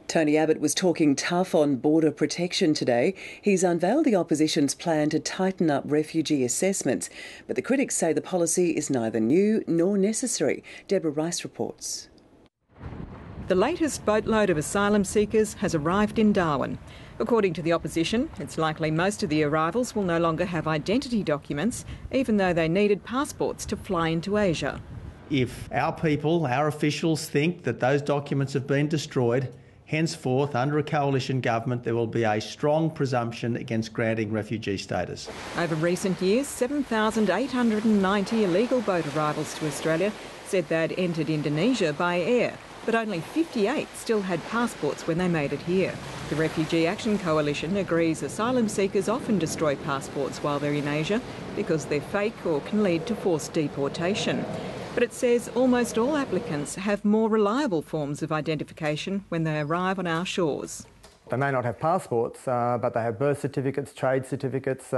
Tony Abbott was talking tough on border protection today. He's unveiled the opposition's plan to tighten up refugee assessments, but the critics say the policy is neither new nor necessary. Deborah Rice reports. The latest boatload of asylum seekers has arrived in Darwin. According to the opposition, it's likely most of the arrivals will no longer have identity documents, even though they needed passports to fly into Asia. If our people, our officials think that those documents have been destroyed, henceforth, under a coalition government, there will be a strong presumption against granting refugee status. Over recent years, 7,890 illegal boat arrivals to Australia said they'd entered Indonesia by air, but only 58 still had passports when they made it here. The Refugee Action Coalition agrees asylum seekers often destroy passports while they're in Asia because they're fake or can lead to forced deportation. But it says almost all applicants have more reliable forms of identification when they arrive on our shores. They may not have passports, but they have birth certificates, trade certificates,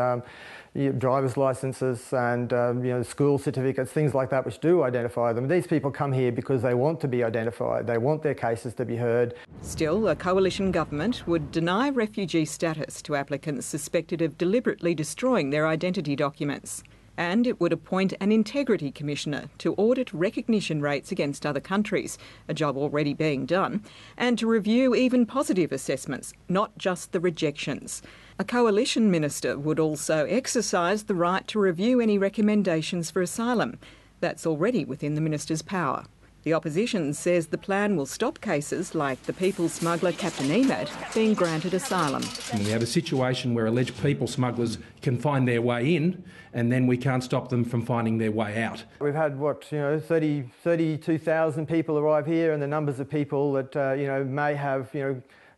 driver's licences and school certificates, things like that which do identify them. These people come here because they want to be identified. They want their cases to be heard. Still, a coalition government would deny refugee status to applicants suspected of deliberately destroying their identity documents. And it would appoint an integrity commissioner to audit recognition rates against other countries, a job already being done, and to review even positive assessments, not just the rejections. A coalition minister would also exercise the right to review any recommendations for asylum. That's already within the minister's power. The opposition says the plan will stop cases like the people smuggler Captain Emad being granted asylum. We have a situation where alleged people smugglers can find their way in and then we can't stop them from finding their way out. We've had, 32,000 people arrive here, and the numbers of people that, may have,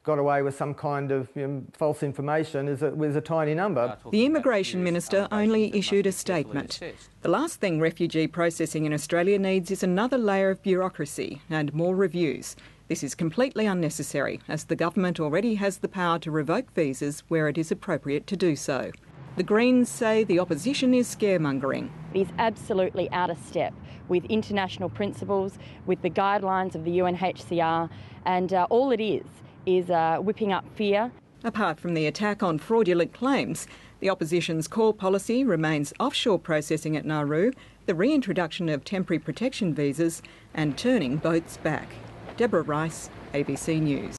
got away with some kind of false information is a tiny number. The Immigration Minister only issued a statement. The last thing refugee processing in Australia needs is another layer of bureaucracy and more reviews. This is completely unnecessary, as the government already has the power to revoke visas where it is appropriate to do so. The Greens say the opposition is scaremongering. It is absolutely out of step with international principles, with the guidelines of the UNHCR, and all it is whipping up fear. Apart from the attack on fraudulent claims, the opposition's core policy remains offshore processing at Nauru, the reintroduction of temporary protection visas and turning boats back. Deborah Rice, ABC News.